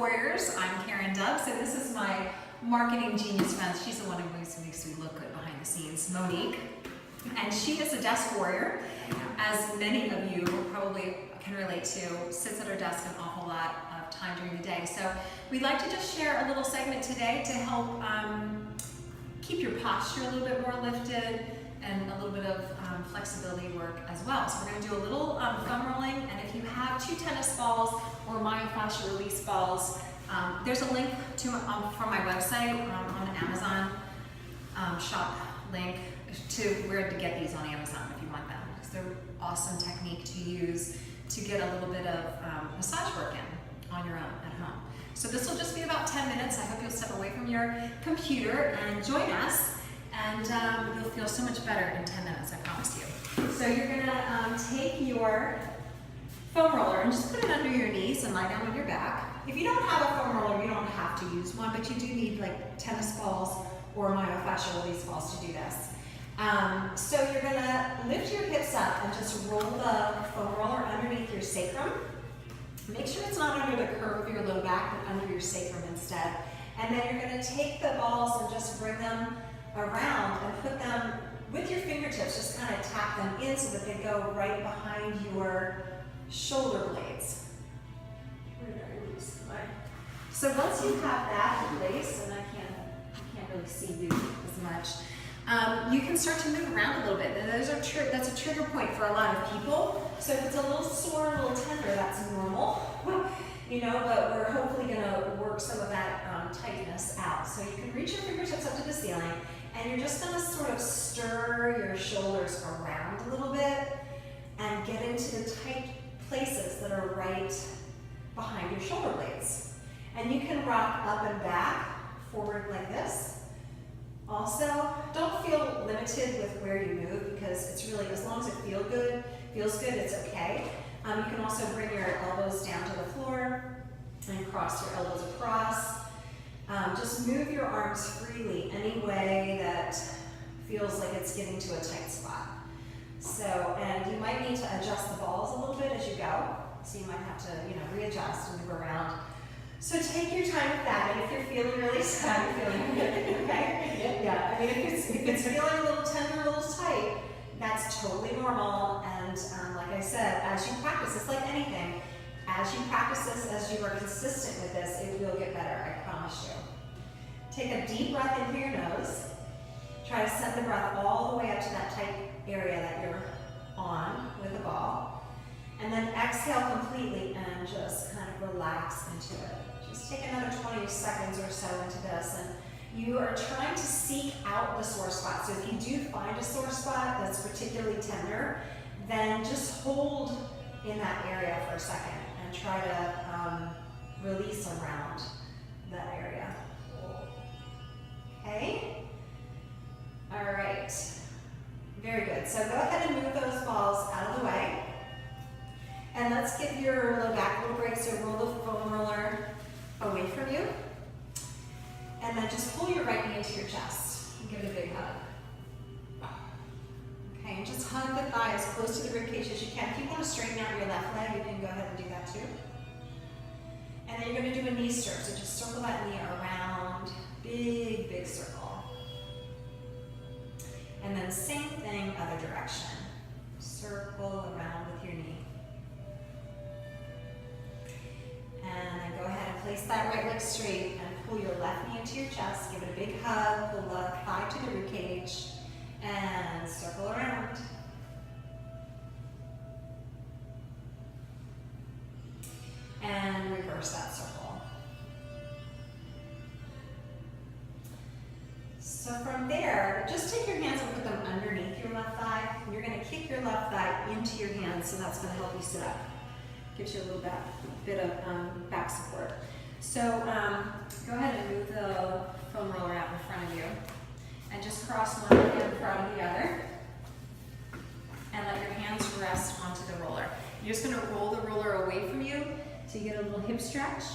Warriors. I'm Karen Dubs, and this is my marketing genius friend. She's the one who makes me look good behind the scenes, Monique. And she is a desk warrior, as many of you probably can relate to, sits at her desk an awful lot of time during the day. So we'd like to just share a little segment today to help keep your posture a little bit more lifted and a little bit of flexibility work as well. So we're going to do a little foam rolling, and if you have 2 tennis balls or myofascial release balls, there's a link to from my website on Amazon shop link to where to get these on Amazon if you want them, because they're an awesome technique to use to get a little bit of massage work in on your own at home. So this will just be about 10 minutes. I hope you'll step away from your computer and join us, and you'll feel so much better in 10 minutes, I promise you. So you're gonna take your foam roller and just put it under your knees and lie down on your back. If you don't have a foam roller, you don't have to use one, but you do need like tennis balls or myofascial release balls to do this. So you're gonna lift your hips up and just roll the foam roller underneath your sacrum. Make sure it's not under the curve of your low back, but under your sacrum instead. And then you're gonna take the balls and just bring them around and put them with your fingertips, just kind of tap them in so that they go right behind your shoulder blades. So once you have that in place, and I can't really see you as much, you can start to move around a little bit. And that's a trigger point for a lot of people. So if it's a little sore, a little tender, that's normal, you know, but we're hopefully gonna work some of that tightness out. So you can reach your fingertips up to the ceiling, and you're just gonna sort of stir your shoulders around a little bit and get into the tight places that are right behind your shoulder blades. And you can rock up and back, forward like this. Also, don't feel limited with where you move, because it's really, as long as it feels good, it's okay. You can also bring your elbows down to the floor and cross your elbows across. Just move your arms freely any way that feels like it's getting to a tight spot. So, and you might need to adjust the balls a little bit as you go. So you might have to, readjust and move around. So take your time with that, and if you're feeling really sad, you're feeling good, okay? Yeah, I mean, if it's feeling a little tender, a little tight, that's totally normal, and like I said, as you practice, it's like anything, as you practice this, as you are consistent with this, it will get better, I promise you. Take a deep breath in through your nose. Try to send the breath all the way up to that tight area that you're on with the ball. And then exhale completely and just kind of relax into it. Just take another 20 seconds or so into this, and you are trying to seek out the sore spot. So if you do find a sore spot that's particularly tender, then just hold in that area for a second and try to release around that area. Okay? All right. Very good. So go ahead and move those balls out of the way. And let's give your low back a little break. So roll the foam roller away from you. And then just pull your right knee into your chest and give it a big hug. Okay, and just hug the thigh as close to the ribcage as you can. If you want to straighten out your left leg, you can go ahead and do that too. And then you're going to do a knee stir. So just circle that knee around. Big, big circle. And then same thing, other direction. Circle around with your knee. And then go ahead and place that right leg straight and pull your left knee into your chest. Give it a big hug, pull the thigh to the ribcage, and circle around. And reverse that circle. So from there, just take your hands and put them underneath your left thigh. You're going to kick your left thigh into your hands, so that's going to help you sit up. Gives you a little bit of back support. So go ahead and move the foam roller out in front of you, and just cross one hand in front of the other, and let your hands rest onto the roller. You're just going to roll the roller away from you so you get a little hip stretch.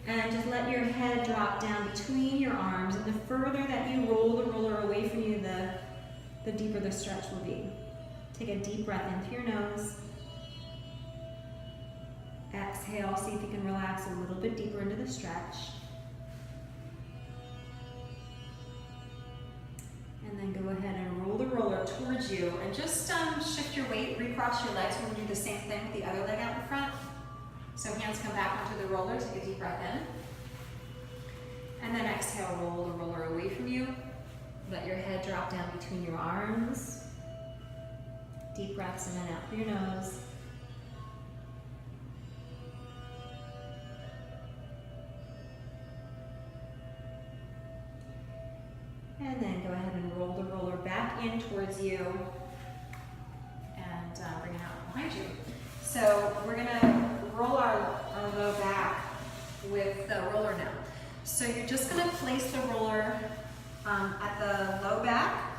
And just let your head drop down between your arms, and the further that you roll the roller away from you, the deeper the stretch will be. Take a deep breath in through your nose. Exhale, see if you can relax a little bit deeper into the stretch. And then go ahead and roll the roller towards you and just shift your weight, recross your legs. We're gonna do the same thing with the other leg out in front. So hands come back onto the roller, take a deep breath in. And then exhale, roll the roller away from you. Let your head drop down between your arms. Deep breaths in and out through your nose. And then go ahead and roll the roller back in towards you and bring it out behind you. So we're gonna roll our low back with the roller now. So you're just gonna place the roller at the low back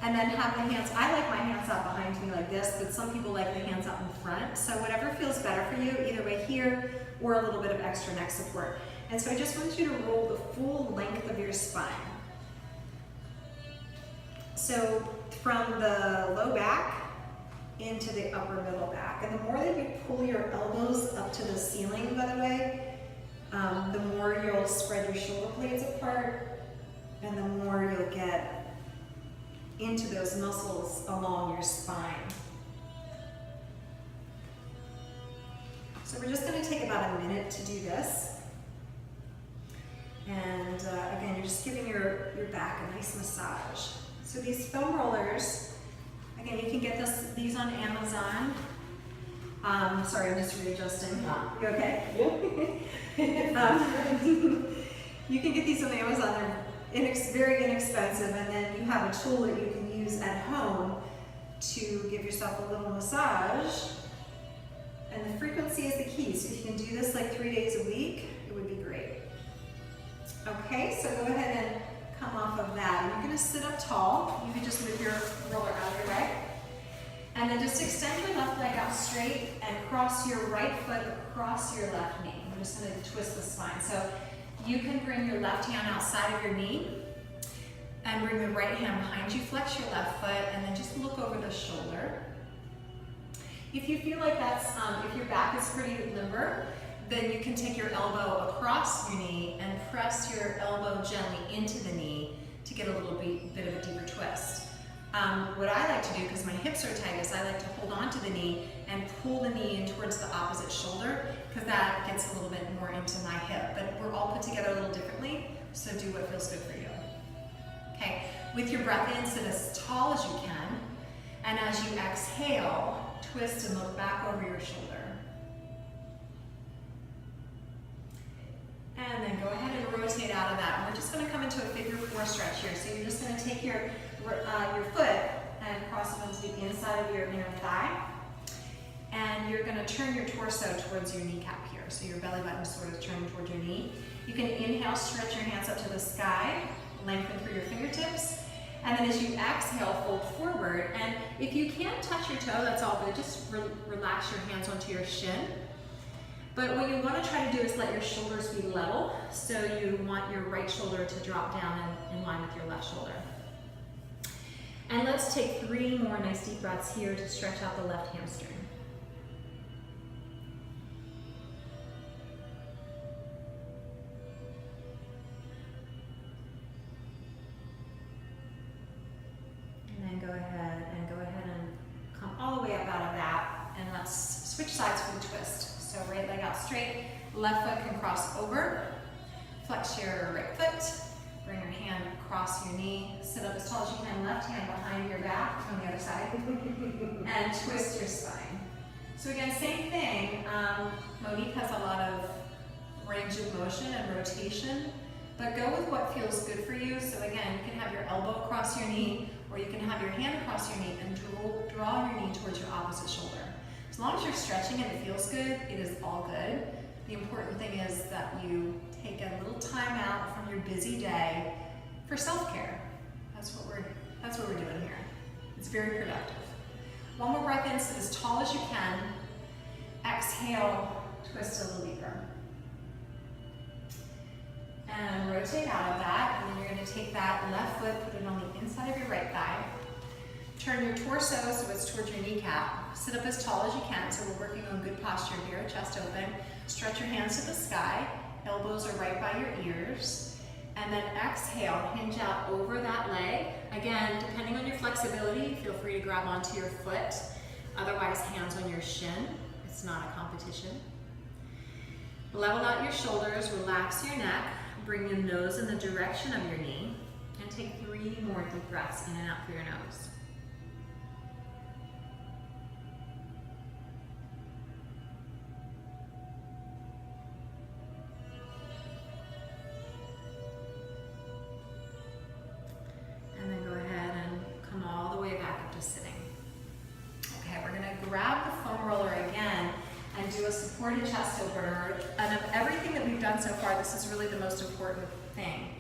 and then have the hands, I like my hands out behind me like this, but some people like the hands out in front. So whatever feels better for you, either way here or a little bit of extra neck support. And so I just want you to roll the full length of your spine. So from the low back into the upper middle back. And the more that you pull your elbows up to the ceiling, by the way, the more you'll spread your shoulder blades apart and the more you'll get into those muscles along your spine. So we're just going to take about a minute to do this. And again, you're just giving your back a nice massage. So these foam rollers, again, you can get these on Amazon. Sorry, I'm just readjusting. You okay? Yeah. You can get these on Amazon. They're very inexpensive, and then you have a tool that you can use at home to give yourself a little massage. And the frequency is the key. So if you can do this like 3 days a week, it would be great. Okay, so go ahead and come off of that. You're going to sit up tall. You can just move your roller out of your way. And then just extend your left leg out straight and cross your right foot across your left knee. I'm just going to twist the spine. So you can bring your left hand outside of your knee and bring the right hand behind you. Flex your left foot and then just look over the shoulder. If you feel like that's, if your back is pretty limber, then you can take your elbow across your knee and press your elbow gently into the knee to get a little bit of a deeper twist. What I like to do, because my hips are tight, is I like to hold on to the knee and pull the knee in towards the opposite shoulder, because that gets a little bit more into my hip. But we're all put together a little differently, so do what feels good for you. Okay, with your breath in, sit as tall as you can, and as you exhale, twist and look back over your shoulder. And then go ahead and rotate out of that. And we're just going to come into a figure 4 stretch here. So you're just going to take your foot and cross it onto the inside of your inner thigh. And you're going to turn your torso towards your kneecap here. So your belly button is sort of turned towards your knee. You can inhale, stretch your hands up to the sky, lengthen through your fingertips. And then as you exhale, fold forward. And if you can't touch your toe, that's all good. Just relax your hands onto your shin. But what you want to try to do is let your shoulders be level. So you want your right shoulder to drop down in line with your left shoulder. And let's take 3 more nice deep breaths here to stretch out the left hamstring. And then go ahead and come all the way up out of that. And let's switch sides for the twist. So right leg out straight, left foot can cross over, flex your right foot, bring your hand across your knee, sit up as tall as you can, left hand behind your back on the other side, and twist your spine. So again, same thing, Monique has a lot of range of motion and rotation, but go with what feels good for you. So again, you can have your elbow across your knee, or you can have your hand across your knee and draw your knee towards your opposite shoulder. As long as you're stretching and it feels good, it is all good. The important thing is that you take a little time out from your busy day for self-care. That's what we're doing here. It's very productive. One more breath in, sit as tall as you can. Exhale, twist a little deeper. And rotate out of that, and then you're going to take that left foot, put it on the inside of your right thigh. Turn your torso so it's towards your kneecap. Sit up as tall as you can, so we're working on good posture here, chest open. Stretch your hands to the sky, elbows are right by your ears. And then exhale, hinge out over that leg. Again, depending on your flexibility, feel free to grab onto your foot. Otherwise, hands on your shin. It's not a competition. Level out your shoulders, relax your neck, bring your nose in the direction of your knee, and take 3 more deep breaths in and out through your nose. And then go ahead and come all the way back up to sitting. Okay, we're gonna grab the foam roller again and do a supported chest opener. And of everything that we've done so far, this is really the most important thing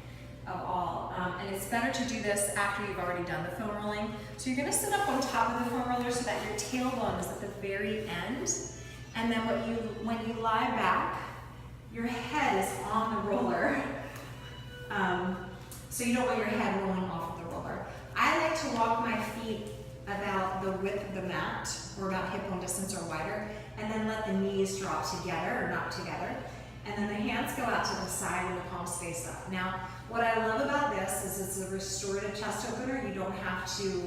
of all. And it's better to do this after you've already done the foam rolling. So you're gonna sit up on top of the foam roller so that your tailbone is at the very end. And then when you lie back, your head is on the roller. So you don't want your head rolling off of the roller. I like to walk my feet about the width of the mat, or about hip bone distance or wider, and then let the knees drop together or not together. And then the hands go out to the side and the palms face up. Now, what I love about this is it's a restorative chest opener. You don't have to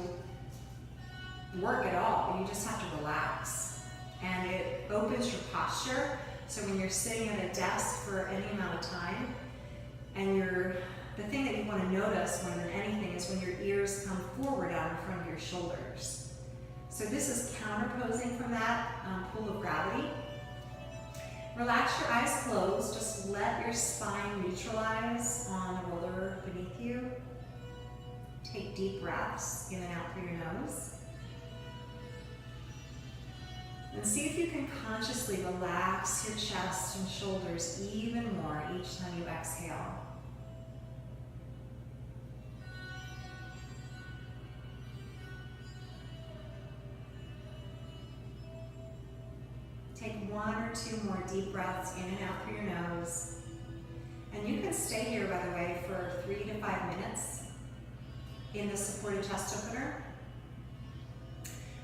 work at all. You just have to relax. And it opens your posture. So when you're sitting at a desk for any amount of time, and the thing that you want to notice more than anything is when your ears come forward out in front of your shoulders. So this is counterposing from that pull of gravity. Relax your eyes closed. Just let your spine neutralize on the roller beneath you. Take deep breaths in and out through your nose. And see if you can consciously relax your chest and shoulders even more each time you exhale. Take 1 or 2 more deep breaths in and out through your nose. And you can stay here, by the way, for 3 to 5 minutes in the supported chest opener.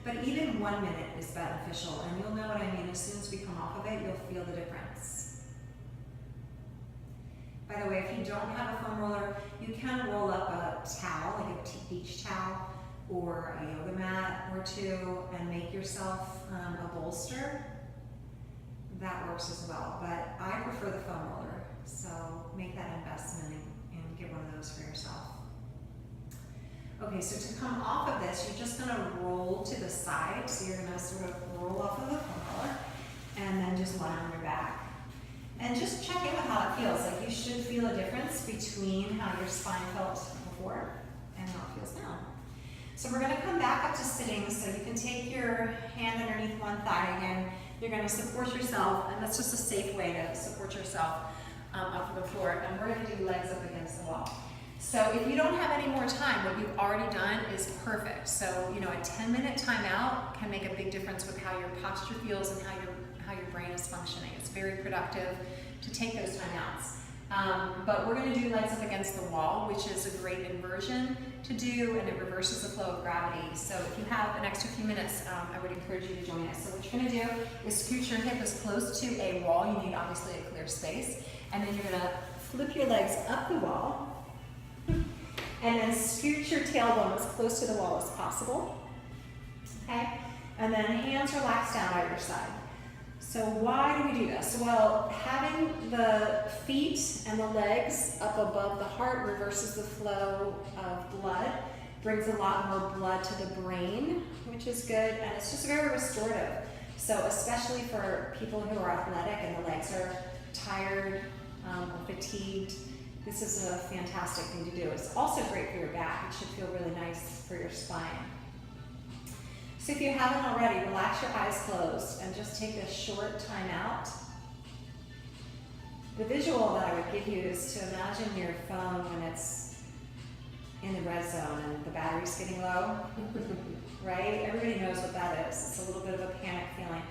But even 1 minute is beneficial, and you'll know what I mean. As soon as we come off of it, you'll feel the difference. By the way, if you don't have a foam roller, you can roll up a towel, like a beach towel, or a yoga mat or 2, and make yourself a bolster. That works as well, but I prefer the foam roller, so make that investment and get one of those for yourself. Okay, so to come off of this, you're just gonna roll to the side, so you're gonna sort of roll off of the foam roller, and then just lie on your back. And just check in with how it feels. Like, you should feel a difference between how your spine felt before and how it feels now. So we're gonna come back up to sitting, so you can take your hand underneath one thigh again. You're going to support yourself, and that's just a safe way to support yourself up from the floor. And we're going to do legs up against the wall. So if you don't have any more time, what you've already done is perfect. So, a 10-minute timeout can make a big difference with how your posture feels and how your brain is functioning. It's very productive to take those timeouts. But we're going to do legs up against the wall, which is a great inversion to do, and it reverses the flow of gravity. So if you have an extra few minutes, I would encourage you to join us. So what you're going to do is scoot your hip as close to a wall. You need obviously a clear space. And then you're going to flip your legs up the wall, and then scoot your tailbone as close to the wall as possible. Okay? And then hands relax down by your side. So why do we do this? Well, having the feet and the legs up above the heart reverses the flow of blood, brings a lot more blood to the brain, which is good, and it's just very restorative. So especially for people who are athletic and the legs are tired or fatigued, this is a fantastic thing to do. It's also great for your back. It should feel really nice for your spine. So if you haven't already, relax your eyes closed and just take a short time out. The visual that I would give you is to imagine your phone when it's in the red zone and the battery's getting low, right? Everybody knows what that is. It's a little bit of a panic feeling.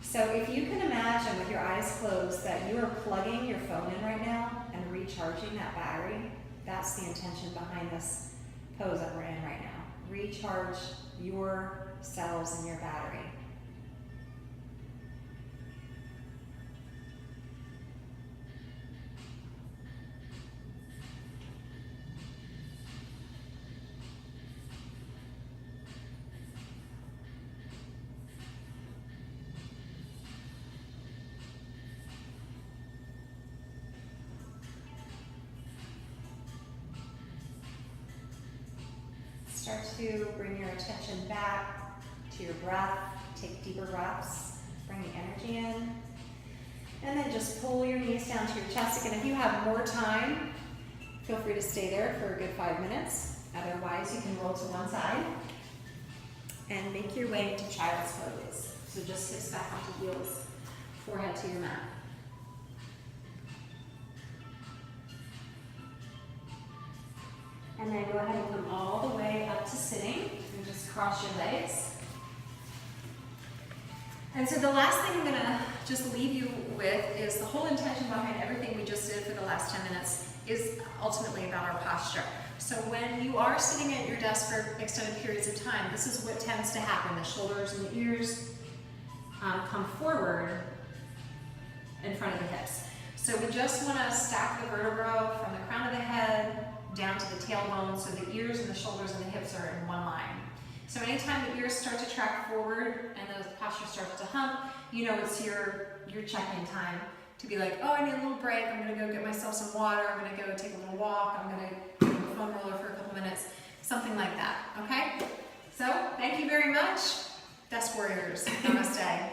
So if you can imagine with your eyes closed that you are plugging your phone in right now and recharging that battery, that's the intention behind this pose that we're in right now. Recharge your cells in your battery. start to bring your attention back to your breath. Take deeper breaths, bring the energy in. And then just pull your knees down to your chest. Again, if you have more time, feel free to stay there for a good 5 minutes. Otherwise, you can roll to one side and make your way into child's pose. So just hips back onto heels, forehead to your mat. And then go ahead and come all the way up to sitting and just cross your legs. And so the last thing I'm gonna just leave you with is the whole intention behind everything we just did for the last 10 minutes is ultimately about our posture. So when you are sitting at your desk for extended periods of time, this is what tends to happen. The shoulders and the ears come forward in front of the hips. So we just wanna stack the vertebra from the crown of the head down to the tailbone so the ears and the shoulders and the hips are in one line. So anytime the ears start to track forward and the posture starts to hump, you know it's your check-in time to be like, oh, I need a little break. I'm gonna go get myself some water. I'm gonna go take a little walk. I'm gonna go to the foam roller for a couple minutes, something like that, okay? So thank you very much. Desk warriors, namaste.